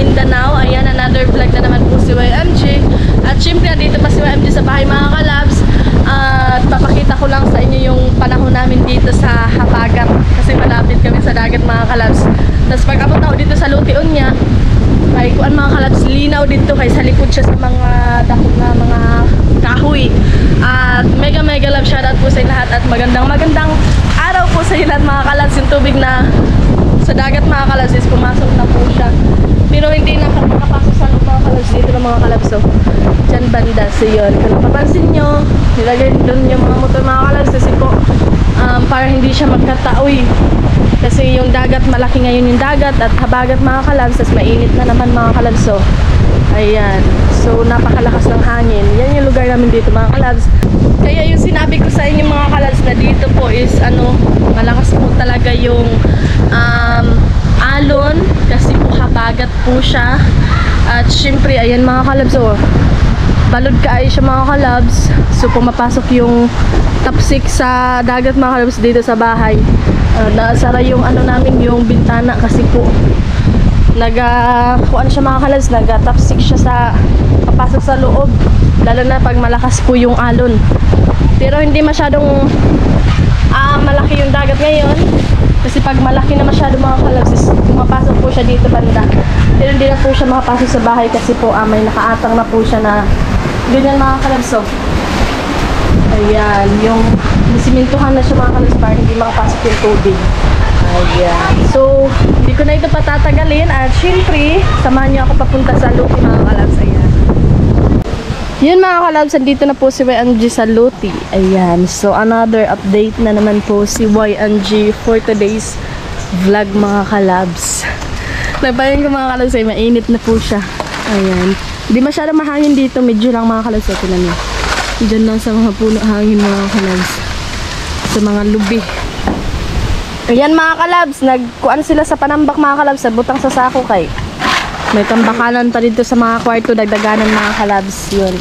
Mindanao. Ayan, another vlog na naman po si YMG. At syempre, dito pa si YMG sa bahay mga kalabs. At papakita ko lang sa inyo yung panahon namin dito sa Habagat. Kasi malapit kami sa dagat mga kalabs. Tapos pag abot ako dito sa Lution niya, ay kuan mga kalabs, linaw dito kay sa likod siya sa mga dakot na mga kahoy. At mega love shoutout po sa lahat at magandang araw po sa lahat mga kalabs. Yung tubig na sa dagat mga kalabs is pumasok na po siya. Pero hindi na makapasok sa loob mga kalabs dito ng mga kalabs. So, dyan banda. So yun, kung napapansin nyo, nilagay doon yung mga motor mga kalabs kasi po para hindi siya magkataoy. Kasi yung dagat, malaki ngayon yung dagat at Habagat mga kalabs, tas mainit na naman mga kalabs. So, ayan. So, napakalakas ng hangin. Yan yung lugar namin dito mga kalabs. Kaya yung sinabi ko sa inyo mga kalabs na dito po is malakas po talaga yung alon kasi po Habagat po siya. At syempre, ayan mga kalabs, balod kaay siya mga kalabs. So, pumapasok yung tapsik sa dagat mga kalabs dito sa bahay. Nasara yung namin yung bintana kasi po kuan siya mga kalabs, nag-tapsik siya sa papasok sa loob, lalo na pag malakas po yung alon. Pero hindi masyadong malaki yung dagat ngayon kasi pag malaki na masyado mga kalabs is pumapasok po siya dito banda. Pero hindi na po siya makapasok sa bahay kasi po may nakaatang na po siya na ganyan mga kalabs. So, ayan, yung simintuhan na siya mga kalabs para hindi makapasok yung tubig. Ayan. So, hindi ko na ito patatagalin at syempre, samahan niyo ako papunta sa Luti mga kalabs. Ayan. Yun mga kalabs, andito na po si YMG sa Luti. Ayan. So, another update na naman po si YMG for today's vlog mga kalabs. Nagpayan ko mga kalabs ay mainit na po siya. Ayan. Hindi masyadong mahangin dito, medyo lang mga kalabs. Ito na niyo. Diyan lang sa mga puno hangin mga kalabs. Sa mga lubi. Ayan mga kalabs, nagkuan sila sa panambak mga kalabs, sa butang sa sako kay. May tambakalan pa dito sa mga kwarto, dagdaganan mga kalabs. Yun.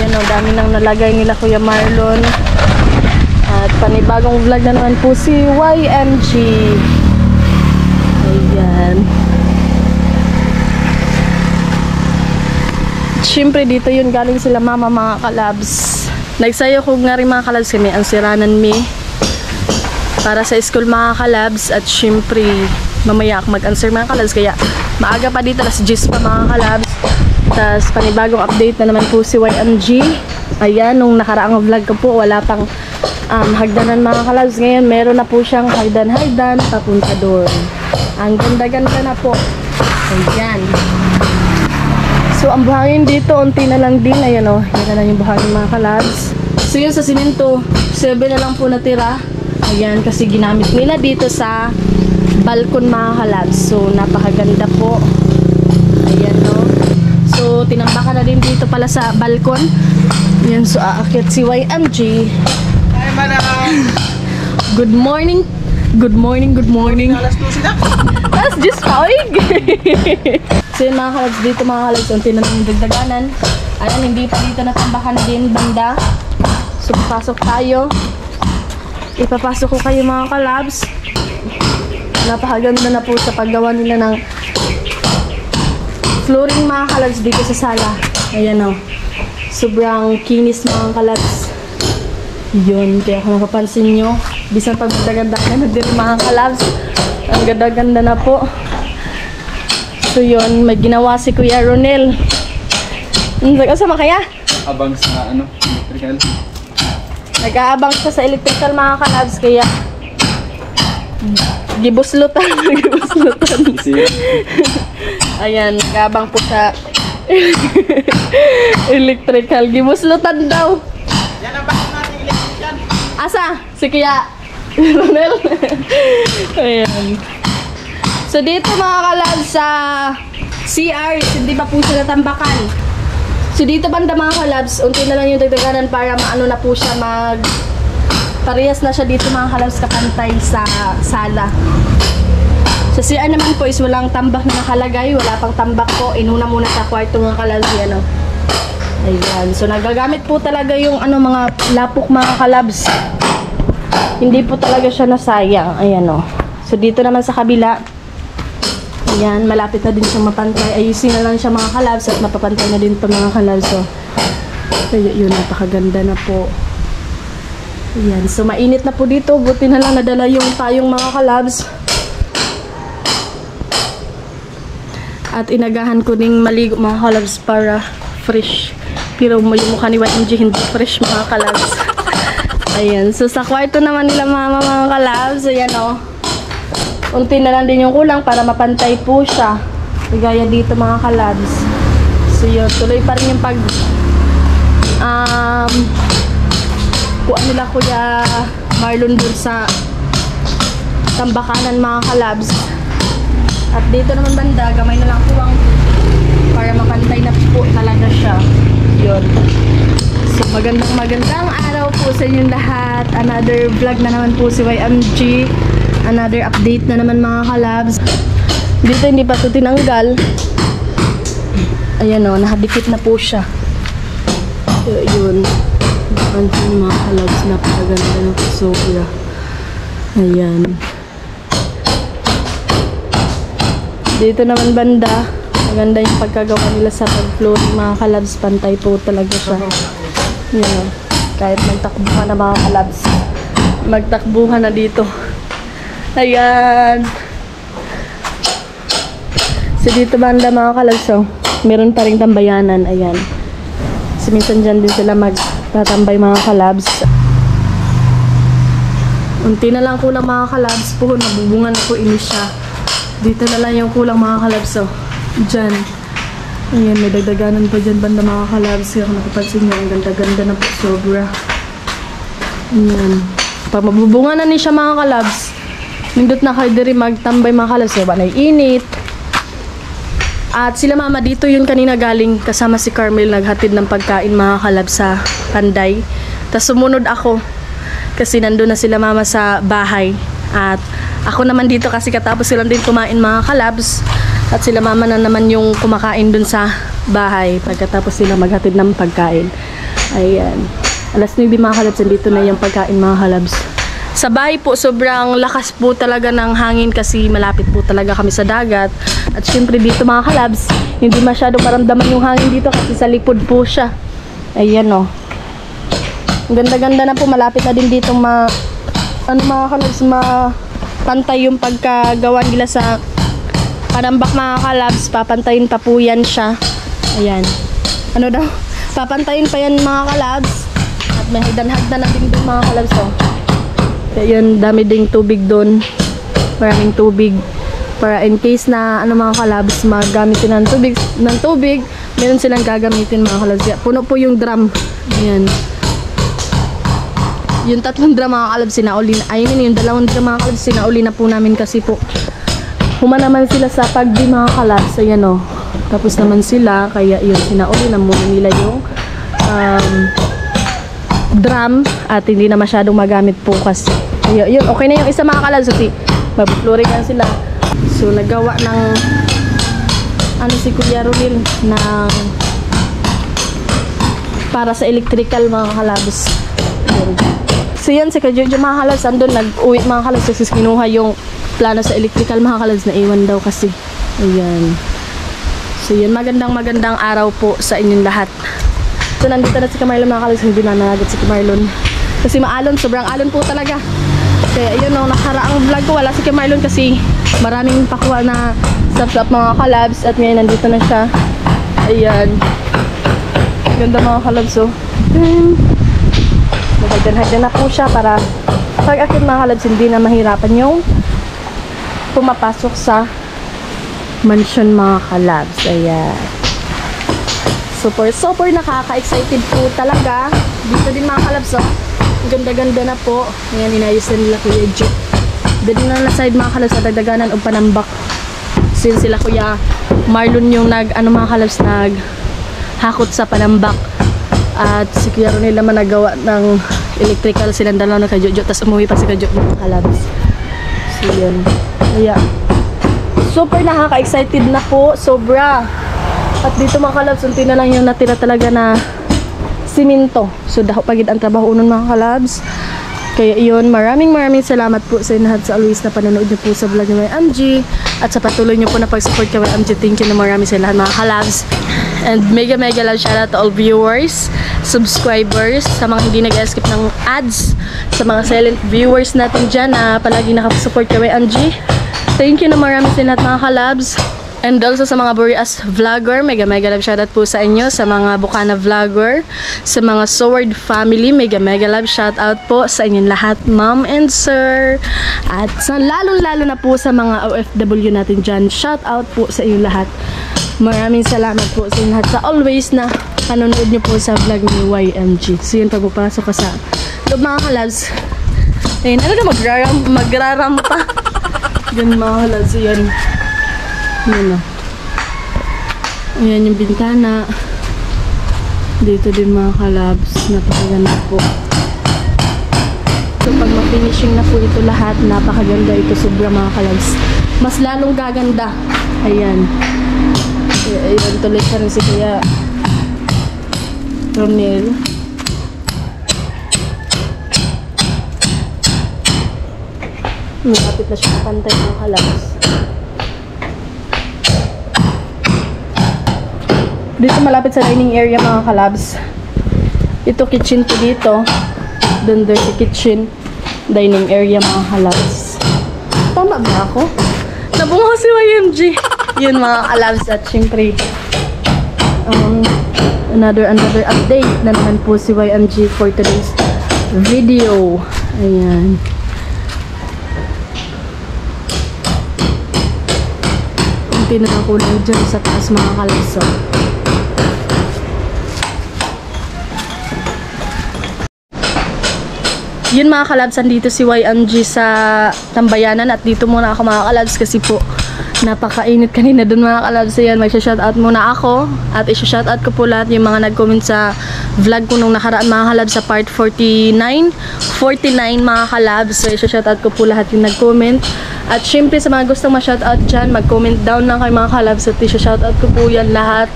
Yan dami nang nalagay nila Kuya Marlon. At panibagong vlog na naman po si YMG. Ayan. Siyempre dito yun galing sila mama mga kalabs. Nagsayo ko nga rin mga kalabs kami ang siranan mi para sa school mga kalabs. At siyempre mamaya ako mag-answer mga kalabs, kaya maaga pa dito, alas 10 pa mga kalabs. Tapos panibagong update na naman po si YMG. Ayan, nung nakaraang vlog ko po wala pang hagdanan mga kalabs. Ngayon meron na po siyang hagdan papunta doon. Ang ganda-ganda na po. Ayan. So, ang buhangin dito, unti na lang din. Ayan yan na lang yung buhangin mga kalabs. So, yun sa simento, 7 na lang po natira. Ayan, kasi ginamit nila dito sa balkon mga kalabs. So, napakaganda po. Ayan, So, tinambakan na din dito pala sa balkon. Ayan, so aakyat si YMG. Hi, madam! Good morning. Good morning. Alas 12 na? Alas 10 pa, oy! So yun mga kalabs, dito mga kalabs, unti na ng dagdaganan. Ayan, hindi pa dito natambakan din banda. So papasok tayo. Ipapasok ko kayo mga kalabs. Napakaganda na po sa paggawa nila ng flooring mga kalabs dito sa sala. Ayan sobrang kinis mga kalabs. Yun, kaya kung napapansin nyo, bisan pag magdaganda na din mga kalabs, ang ganda-ganda na po. So yun, may ginawa si Kuya Ronel. Kasama kaya? Abang sa electrical. Nag-aabang siya sa electrical mga kalabs, kaya gibuslutan. Ayan, nag-aabang po sa electrical. Gibuslutan daw. Yan ang bakit natin electrician. Asa? Si Kuya Ronel. Ayan. So dito mga kalabs sa CR, hindi pa po siya natambakan. So dito banda mga kalabs, unti na lang yung dagdaganan para maano na po siya parehas na siya dito mga kalabs kapantay sa sala. Sa CR naman po is walang tambak na nakalagay, wala pang tambak po. Inuna muna sa kwarto mga kalabs yan. Ayan. So nagagamit po talaga yung mga lapok mga kalabs. Hindi po talaga siya nasayang. Ayan So dito naman sa kabila, Ayan, malapit na din siyang mapantay. Ayusin na lang siya mga kalabs at mapapantay na din pa mga kalabs. So, kaya yun, napakaganda na po. Ayan, so mainit na po dito. Buti na lang nadala yung tayong mga kalabs. At inagahan ko ding maligo mga kalabs para fresh. Pero yung mukha ni YMG hindi fresh mga kalabs. Ayan, so sa kwarto naman nila mama mga kalabs. Ayan o. Unti na lang din yung kulang para mapantay po siya. Gaya dito mga kalabs. So yun, tuloy pa rin yung pag kuha nila Kuya Marlon dun sa tambakanan mga kalabs. At dito naman banda, gamay na lang kuwang para mapantay na po talaga siya. Yun. So magandang araw po sa inyong lahat. Another vlog na naman po si YMG. Another update na naman mga kalabs. Dito hindi pa ito tinanggal. Ayan o, nakadikit na po siya. So, yun. Pansin mga kalabs, napakaganda na po sobra. Ayan. Dito naman banda, maganda yung pagkagawa nila sa pag-flooring mga kalabs. Pantay po talaga siya. Yun o. Kahit magtakbuhan na mga kalabs. Magtakbuhan na dito. Ayan. So dito banda mga kalabs, oh, meron pa ring tambayanan. Ayan. So minsan dyan din sila magtatambay mga kalabs. Unti na lang kulang mga kalabs po. Nabubungan na po ini siya. Dito na lang yung kulang mga kalabs, oh. Dyan. Ayan, may dagdaganan pa dyan banda mga kalabs. Kaya kung napapansin nyo, ang ganda-ganda na po sobra. Ayan. Pag mabubungan na ni siya mga kalabs, nindot na kayo diri magtambay mga kalabs. Kaya ba naiinit? At sila mama dito yun kanina galing kasama si Carmel naghatid ng pagkain mga kalabs sa Panday. Tapos sumunod ako kasi nandun na sila mama sa bahay. At ako naman dito kasi katapos silang din kumain mga kalabs. At sila mama na naman yung kumakain dun sa bahay pagkatapos sila maghatid ng pagkain. Ayan. Alas 9 mga kalabs, dito na yung pagkain mga kalabs. Sa bahay po, sobrang lakas po talaga ng hangin kasi malapit po talaga kami sa dagat. At syempre dito mga kalabs, hindi masyado maramdaman yung hangin dito kasi sa likod po siya. Ayan o. Ang ganda-ganda na po, malapit na din dito mga kalabs, pantay yung pagkagawa nila sa panambak mga kalabs. Papantayin pa po yan siya. Ayan. Ano daw? Papantayin pa yan mga kalabs. At may hagdan-hagdan na din doon mga kalabs o. Kaya yun, dami ding tubig doon. Maraming tubig. Para in case na mga kalabs magamitin ng tubig, meron silang gagamitin mga kalabs. Puno po yung drum. Ayan. Yung 3 drum mga kalabs sinauli na. Yung 2 drum mga kalabs sinauli na po namin kasi po huma naman sila sa pagdi mga kalabs. Ayan o. Tapos naman sila, kaya yun, sinauli na muna nila yung drum at hindi na masyadong magamit po kasi yun, okay na yung isa mga kalabs kasi mag-flooring na sila. So nagawa ng si Kuya Rolil ng para sa electrical mga kalabs. So yan si Kajojo mga kalabs andun nag-uwi mga kalabs kasi kinuha yung plano sa electrical mga kalabs na iwan daw kasi. Ayan. So yun, magandang araw po sa inyong lahat. So nandito na si Marlon mga kalabs, hindi na nanagat si Marlon kasi maalon, sobrang alon po talaga. Kaya yun o, nakaraang vlog ko wala si Marlon kasi maraming pakuha na sap-sap mga kalabs. At ngayon nandito na siya. Ayan, ganda mga kalabs o. Magagdan-hagdan na po siya para pag akit mga kalabs hindi na mahirapan yung pumapasok sa mansion mga kalabs. Ayan. Super nakaka-excited po talaga. Dito din mga kalabs oh. Ganda-ganda na po. Ngayon inayos na nila Kuya Joe. Dali na side mga kalabs sa dagdaganan o panambak. Since sila Kuya Marlon yung mga kalabs hakot sa panambak. At si Kuya Ronel naman nagawa ng electrical silang dalaw na Kajojo. Tapos umuwi pa si Kajojo mga kalabs. So yun. Kaya super nakaka-excited na po. Sobra. At dito mga kalabs, unti na lang yung natira talaga na simento. So daho pagid ang trabaho unon mga kalabs. Kaya iyon, maraming salamat po sa lahat sa always na panonood niyo po sa vlog ni MG at sa patuloy niyo po na pag-support kay MG. Thank you na marami sa lahat mga kalabs. And mega love shoutout to all viewers, subscribers, sa mga hindi nag-skip ng ads, sa mga silent viewers natin dyan na palagi nakapasupport kay MG. Thank you na marami sa lahat mga kalabs. And also sa mga Boreas vlogger, mega love shoutout po sa inyo, sa mga Bukana vlogger, sa mga Sword family, mega love shoutout po sa inyong lahat, ma'am and sir. At sa lalong-lalo na po sa mga OFW natin dyan, shoutout po sa inyong lahat. Maraming salamat po sa inyo lahat sa always na panonood nyo po sa vlog ni YMG. So yun, pag pupasok ka sa loob mga kalabs, ayun, ano na magrarampa. Yun mga kalabs, yun. Yun o. Ayan yung bintana. Dito din mga kalabs. Napakaganda po. So pag ma-finishing na po ito lahat, napakaganda ito. Sobra mga kalabs. Mas lalong gaganda. Ayan. Ayan, tuloy pa rin si Kuya Romel. Malapit na siya kapantay mga kalabs. Dito malapit sa dining area mga kalabs. Ito kitchen to dito. Doon sa kitchen. Dining area mga kalabs. Tama ba ako? Nabungo si YMG. Yun mga kalabs at syempre another update na naman po si YMG for today's video. Ayan. Kunti na ako lang dyan sa taas mga kalabs. Yun mga kalabs, andito si YMG sa Tambayanan at dito muna ako mga kalabs kasi po napakainit kanina dun mga kalabs. Ayan, mag-shoutout muna ako at i-shoutout ko po lahat yung mga nag-comment sa vlog ko nung nakaraan mga kalabs sa part 49 mga kalabs. So i-shoutout ko po lahat yung nag-comment at syempre sa mga gustong ma-shoutout dyan, mag-comment down lang kayo mga kalabs at i-shoutout ko po yan lahat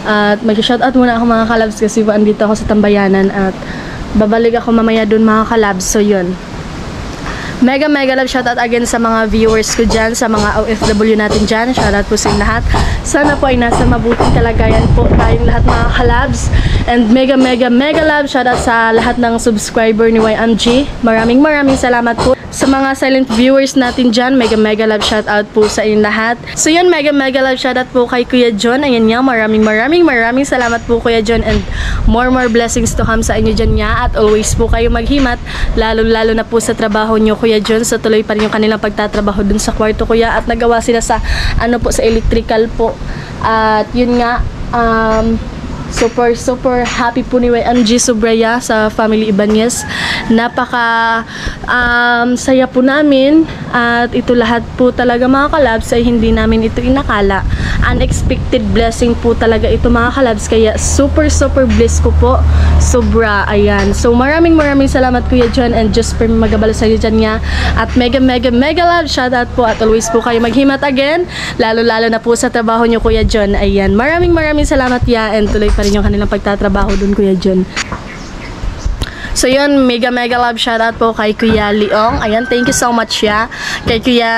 at mag-shoutout muna ako mga kalabs kasi po andito ako sa Tambayanan at babalik ako mamaya dun mga kalabs. So yun, mega love shoutout again sa mga viewers ko dyan, sa mga OFW natin dyan. Shoutout po sa inyo lahat. Sana po ay nasa mabuting kalagayan po tayong lahat mga kalabs. And mega love shoutout sa lahat ng subscriber ni YMG. Maraming salamat po sa mga silent viewers natin dyan. Mega love shoutout po sa inyong lahat. So yun, mega love shoutout po kay Kuya John. Ayan niya, maraming salamat po Kuya John and more blessings to come sa inyo dyan niya. At always po kayo maghimat, lalo na po sa trabaho nyo Kuya John. So tuloy pa rin yung kanilang pagtatrabaho dun sa kwarto Kuya at nagawa sila sa ano po, sa electrical po. At yun nga, super happy po ni YMG Subraya sa family Ibanez. Napaka saya po namin at ito lahat po talaga mga kalabs ay hindi namin ito inakala. Unexpected blessing po talaga ito mga kalabs, kaya super blessed ko po sobra. Ayan, so maraming salamat Kuya John and just for magabala sa iyo dyan nga at mega love shoutout po at always po kayo maghimat again, lalo na po sa trabaho nyo Kuya John. Ayan, maraming salamat ya and tuloy pa rin yung kanilang pagtatrabaho dun Kuya John. So yun, mega love shoutout po kay Kuya Leong. Ayan, thank you so much ya. Kay Kuya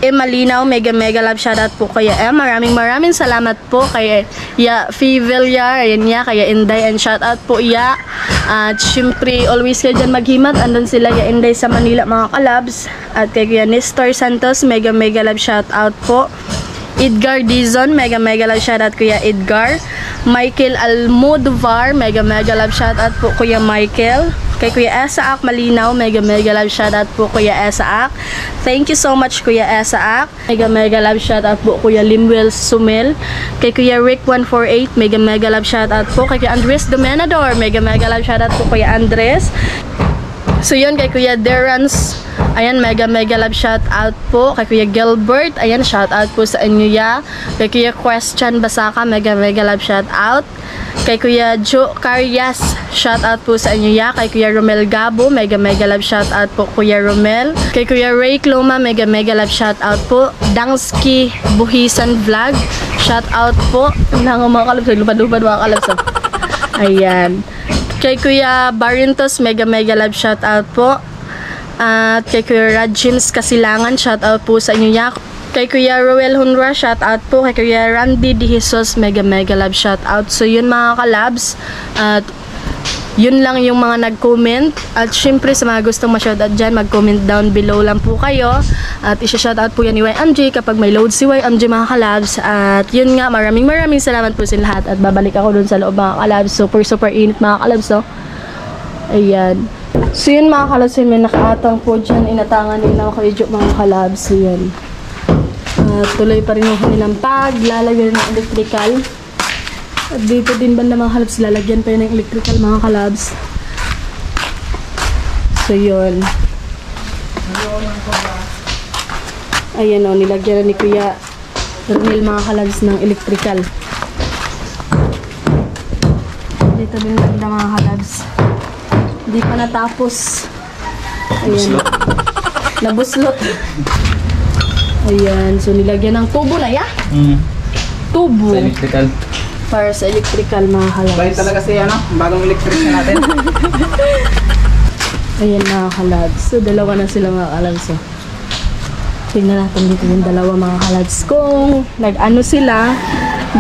Malinaw, mega love shoutout po kaya maraming salamat po kay ya Fivelia, ayan ya, kaya Inday and shoutout po ya. At syempre always kayo dyan maghimat, andun sila ya Inday sa Manila mga kalabs. At kay Kuya Nestor Santos, mega love shoutout po. Edgar Dizon, mega love shoutout Kuya Edgar. Michael Almodovar, mega love shoutout po Kuya Michael. Kay Kuya Esaak Malinaw, mega love shoutout po Kuya Esaak. Thank you so much Kuya Esaak. Mega love shoutout po Kuya Limuel Sumel. Kay Kuya Rick 148, mega love shoutout po. Kay Kuya Andres Domenador, mega love shoutout po Kuya Andres. So yun, kay Kuya Derans, ayan, mega love shoutout po. Kay Kuya Gilbert, ayan, shoutout po sa inyo ya. Kay Kuya Question Basaka, mega love shoutout. Kay Kuya Joe Carias, shoutout po sa inyo ya. Kay Kuya Romel Gabo, mega love shoutout po Kuya Romel. Kay Kuya Ray Cloma, mega love shoutout po. Dangski Buhisan Vlog, shoutout po. Mga kalabs, lupad mga kalabs. Ayan. Kay Kuya Barintos, mega love shout out po. At kay Kuya Rad James Kasilangan, shout out po sa inyo yak. Kay Kuya Roel Hunra, shout out po. Kay Kuya Randy De Jesus, mega love shout out. So yun mga kalabs. At yun lang yung mga nag-comment. At syempre sa mga gustong ma-shoutout dyan, mag-comment down below lang po kayo. At isa-shoutout po yan ni YMJ kapag may load si YMJ mga kalabs. At yun nga, maraming salamat po sa lahat. At babalik ako dun sa loob mga kalabs. Super init mga kalabs, no? Ayan. So yun mga kalabs, may nakaatang po dyan. Inatangan nila ako i-joke mga kalabs. So yun. Tuloy pa rin yung kanilang paglalagay ng electrical. At dito din banda mga kalabs, lalagyan pa yun ng electrical mga kalabs. So yun. Ayan o, nilagyan na ni Kuya Ronel mga kalabs ng electrical. Dito din banda mga kalabs. Hindi pa natapos. Ayan. Nabuslot. Ayan, so nilagyan ng tubo na ya? Tubo. Sa electrical. Para sa electrical mga kalabs. Bait talaga si ano, bagong electrician natin. Ayan mga kalabs. So dalawa na sila mga kalabs. So, tingnan natin dito yung dalawa mga kalabs. Kung nag-ano sila,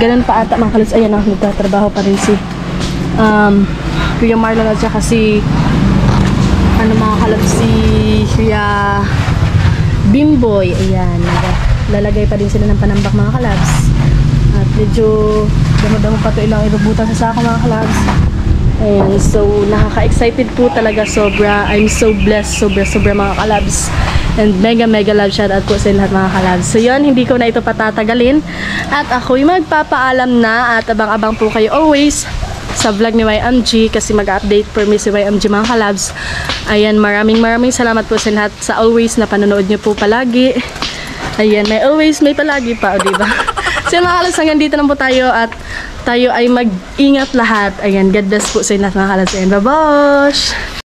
ganun pa ata mga kalabs. Ayan na, nagtatrabaho pa rin si Kuya Marlon at saka si ano mga kalabs, si Kuya Bimboy. Ayan, lalagay pa din sila ng panambak mga kalabs. At medyo damo-damo pa ito ilang irubutan sa sako mga kalabs. Ayan, so nakaka-excited po talaga sobra. I'm so blessed, sobra mga kalabs. And mega love shout out po sa lahat mga kalabs. So yun, hindi ko na ito patatagalin. At ako'y magpapaalam na at abang-abang po kayo always sa vlog ni YMG kasi mag-update for me si YMG mga kalabs. Ayan, maraming salamat po sa lahat sa always na panonood nyo po palagi. Ayan, may palagi pa, o diba? So mga kalabs, hanggang dito na po tayo at tayo ay mag-ingat lahat. Ayan, God bless po sa inyo mga kalabs. Ayan, babosh!